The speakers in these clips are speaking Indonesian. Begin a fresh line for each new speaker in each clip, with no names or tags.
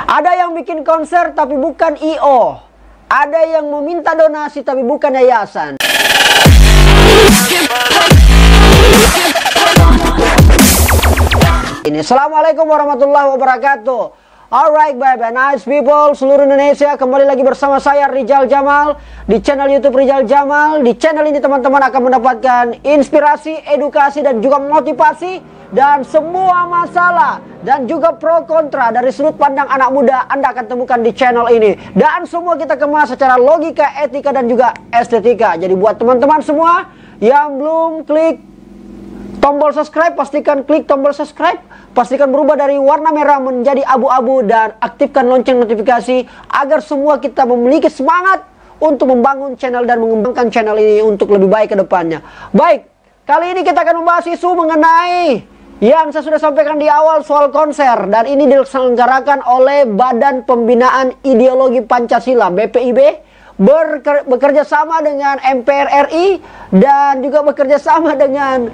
Ada yang bikin konser tapi bukan I.O. Ada yang meminta donasi tapi bukan yayasan. Assalamualaikum warahmatullahi wabarakatuh. Alright, bye-bye nice people seluruh Indonesia, kembali lagi bersama saya Rizal Jamal di channel YouTube Rizal Jamal. Di channel ini teman-teman akan mendapatkan inspirasi, edukasi dan juga motivasi, dan semua masalah dan juga pro kontra dari sudut pandang anak muda Anda akan temukan di channel ini. Dan semua kita kemas secara logika, etika dan juga estetika. Jadi buat teman-teman semua yang belum klik tombol subscribe, pastikan klik tombol subscribe. Pastikan berubah dari warna merah menjadi abu-abu dan aktifkan lonceng notifikasi agar semua kita memiliki semangat untuk membangun channel dan mengembangkan channel ini untuk lebih baik ke depannya. Baik, kali ini kita akan membahas isu mengenai yang saya sudah sampaikan di awal soal konser, dan ini diselenggarakan oleh Badan Pembinaan Ideologi Pancasila (BPIB) bekerja sama dengan MPR RI dan juga bekerja sama dengan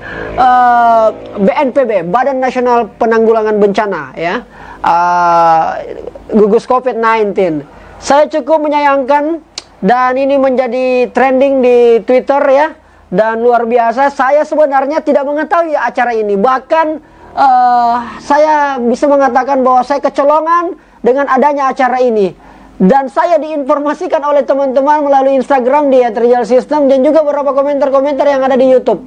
BNPB, Badan Nasional Penanggulangan Bencana, ya, gugus COVID-19. Saya cukup menyayangkan, dan ini menjadi trending di Twitter, ya, dan luar biasa. Saya sebenarnya tidak mengetahui acara ini, bahkan saya bisa mengatakan bahwa saya kecolongan dengan adanya acara ini. Dan saya diinformasikan oleh teman-teman melalui Instagram dia Rizal System dan juga beberapa komentar-komentar yang ada di YouTube.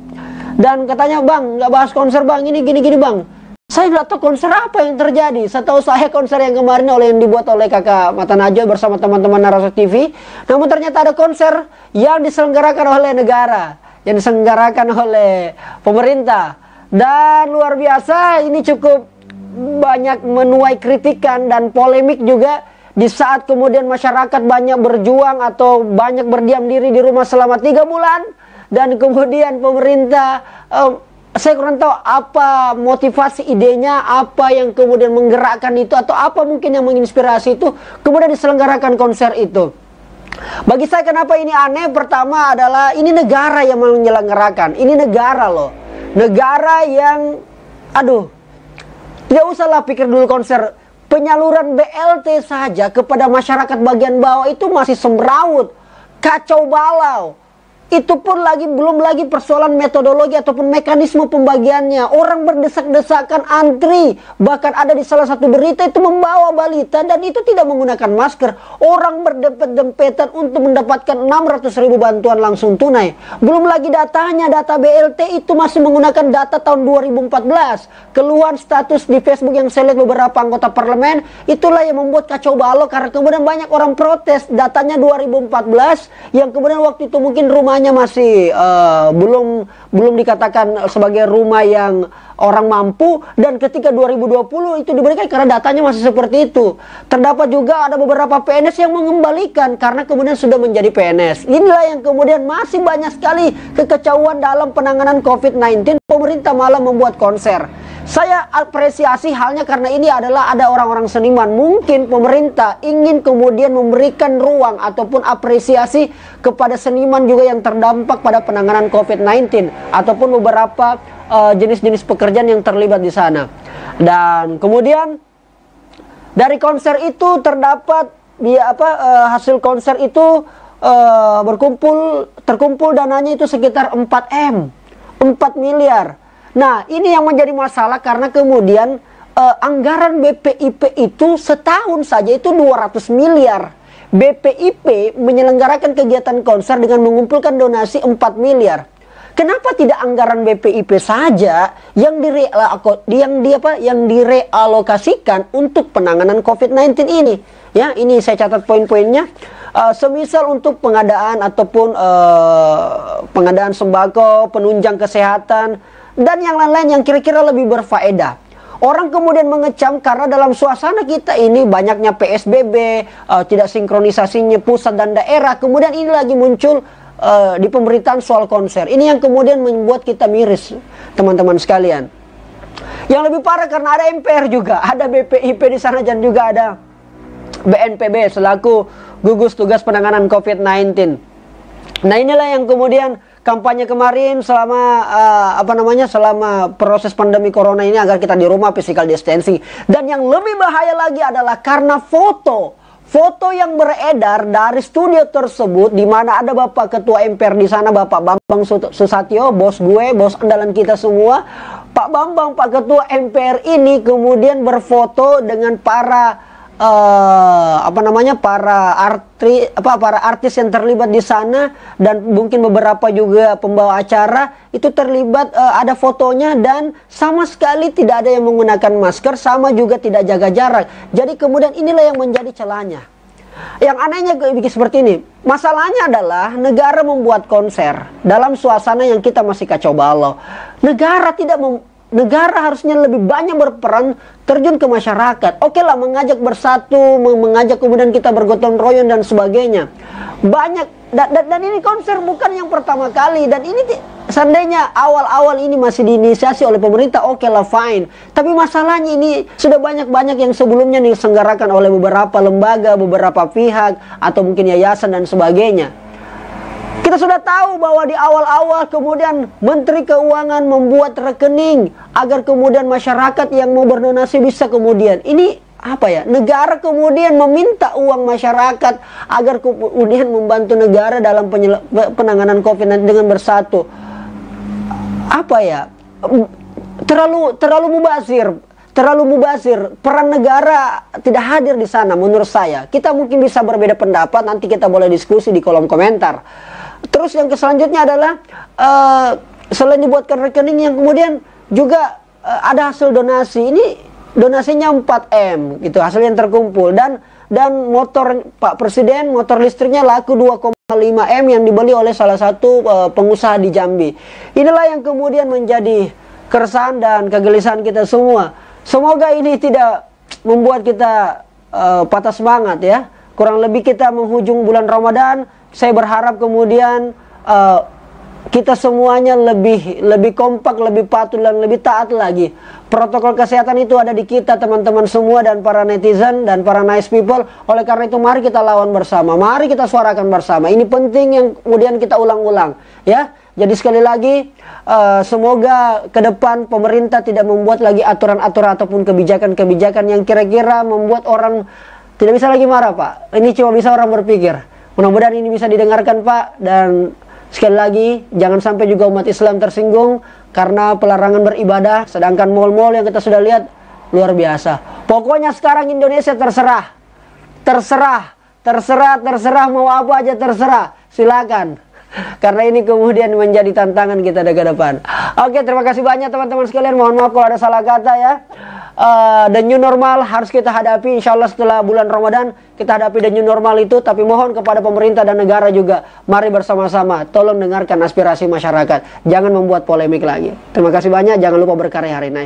Dan katanya, "Bang, nggak bahas konser bang, ini gini-gini bang." Saya nggak tahu konser apa yang terjadi. Setahu saya konser yang kemarin yang dibuat oleh kakak Mata Najwa bersama teman-teman Narasot TV. Namun ternyata ada konser yang diselenggarakan oleh negara, yang diselenggarakan oleh pemerintah. Dan luar biasa, ini cukup banyak menuai kritikan dan polemik juga. Di saat kemudian masyarakat banyak berjuang atau banyak berdiam diri di rumah selama 3 bulan. Dan kemudian pemerintah, saya kurang tahu apa motivasi idenya, apa yang kemudian menggerakkan itu, atau apa mungkin yang menginspirasi itu, kemudian diselenggarakan konser itu. Bagi saya kenapa ini aneh, pertama adalah ini negara yang menyelenggarakan. Ini negara loh. Negara yang, tidak usahlah pikir dulu konser. Penyaluran BLT saja kepada masyarakat bagian bawah itu masih semrawut, kacau balau. Itu pun belum lagi persoalan metodologi ataupun mekanisme pembagiannya. Orang berdesak-desakan antri. Bahkan ada di salah satu berita itu membawa balita dan itu tidak menggunakan masker. Orang berdempet-dempetan untuk mendapatkan 600.000 bantuan langsung tunai. Belum lagi datanya, data BLT itu masih menggunakan data tahun 2014. Keluhan status di Facebook yang saya lihat beberapa anggota parlemen, itulah yang membuat kacau balau karena kemudian banyak orang protes. Datanya 2014 yang kemudian waktu itu mungkin rumahnya masih belum dikatakan sebagai rumah yang orang mampu, dan ketika 2020 itu diberikan karena datanya masih seperti itu. Terdapat juga ada beberapa PNS yang mengembalikan karena kemudian sudah menjadi PNS. Inilah yang kemudian masih banyak sekali kekacauan dalam penanganan COVID-19. Pemerintah malah membuat konser. Saya apresiasi halnya karena ini adalah ada orang-orang seniman. Mungkin pemerintah ingin kemudian memberikan ruang ataupun apresiasi kepada seniman juga yang terdampak pada penanganan COVID-19 ataupun beberapa jenis-jenis pekerjaan yang terlibat di sana. Dan kemudian dari konser itu terdapat hasil konser itu terkumpul dananya itu sekitar 4 miliar. Nah, ini yang menjadi masalah karena kemudian anggaran BPIP itu setahun saja itu 200 miliar. BPIP menyelenggarakan kegiatan konser dengan mengumpulkan donasi 4 miliar. Kenapa tidak anggaran BPIP saja yang direalokasikan untuk penanganan COVID-19 ini? Ya, ini saya catat poin-poinnya. Semisal untuk pengadaan ataupun pengadaan sembako, penunjang kesehatan, dan yang lain-lain yang kira-kira lebih berfaedah. Orang kemudian mengecam karena dalam suasana kita ini banyaknya PSBB, tidak sinkronisasinya pusat dan daerah. Kemudian ini lagi muncul di pemberitaan soal konser. Ini yang kemudian membuat kita miris, teman-teman sekalian. Yang lebih parah karena ada MPR juga, ada BPIP di sana, dan juga ada BNPB selaku gugus tugas penanganan COVID-19. Nah, inilah yang kemudian kampanye kemarin selama selama proses pandemi corona ini agar kita di rumah, physical distancing. Dan yang lebih bahaya lagi adalah karena foto yang beredar dari studio tersebut, di mana ada Bapak Ketua MPR di sana, Bapak Bambang Susatyo, bos gue, bos andalan kita semua. Pak Bambang, Pak Ketua MPR ini kemudian berfoto dengan para para artis yang terlibat di sana, dan mungkin beberapa juga pembawa acara itu terlibat, ada fotonya, dan sama sekali tidak ada yang menggunakan masker, sama juga tidak jaga jarak. Jadi kemudian inilah yang menjadi celahnya. Yang anehnya seperti ini, masalahnya adalah negara membuat konser dalam suasana yang kita masih kacau balau. Negara harusnya lebih banyak berperan, terjun ke masyarakat. Oke lah, mengajak bersatu, mengajak kemudian kita bergotong royong dan sebagainya. Banyak, dan ini konser bukan yang pertama kali. Dan ini seandainya awal-awal ini masih diinisiasi oleh pemerintah, oke lah, fine. Tapi masalahnya ini sudah banyak-banyak yang sebelumnya diselenggarakan oleh beberapa lembaga, beberapa pihak, atau mungkin yayasan dan sebagainya. Kita sudah tahu bahwa di awal-awal kemudian Menteri Keuangan membuat rekening agar kemudian masyarakat yang mau berdonasi bisa kemudian. Ini apa ya? Negara kemudian meminta uang masyarakat agar kemudian membantu negara dalam penanganan COVID-19 dengan bersatu. Apa ya? Terlalu mubazir. Peran negara tidak hadir di sana menurut saya. Kita mungkin bisa berbeda pendapat, nanti kita boleh diskusi di kolom komentar. Terus yang selanjutnya adalah selain dibuatkan rekening, yang kemudian juga ada hasil donasi. Ini donasinya 4M gitu, hasil yang terkumpul, dan motor Pak Presiden, motor listriknya laku 2,5M yang dibeli oleh salah satu pengusaha di Jambi. Inilah yang kemudian menjadi keresahan dan kegelisahan kita semua. Semoga ini tidak membuat kita patah semangat ya. Kurang lebih kita menghujung bulan Ramadan. Saya berharap kemudian kita semuanya lebih kompak, lebih patuh, dan lebih taat lagi. Protokol kesehatan itu ada di kita, teman-teman semua, dan para netizen dan para nice people. Oleh karena itu mari kita lawan bersama, mari kita suarakan bersama. Ini penting yang kemudian kita ulang-ulang ya. Jadi sekali lagi semoga ke depan pemerintah tidak membuat lagi aturan-aturan ataupun kebijakan-kebijakan yang kira-kira membuat orang tidak bisa lagi marah, Pak. Ini cuma bisa orang berpikir. Mudah-mudahan ini bisa didengarkan, Pak. Dan sekali lagi, jangan sampai juga umat Islam tersinggung karena pelarangan beribadah. Sedangkan mal-mal yang kita sudah lihat luar biasa. Pokoknya sekarang Indonesia terserah mau apa aja terserah. Silakan. Karena ini kemudian menjadi tantangan kita ke depan. Oke, terima kasih banyak teman-teman sekalian. Mohon maaf kalau ada salah kata ya. The new normal harus kita hadapi, insya Allah setelah bulan Ramadan kita hadapi the new normal itu. Tapi mohon kepada pemerintah dan negara juga, mari bersama-sama tolong dengarkan aspirasi masyarakat, jangan membuat polemik lagi. Terima kasih banyak, jangan lupa berkarya hari ini.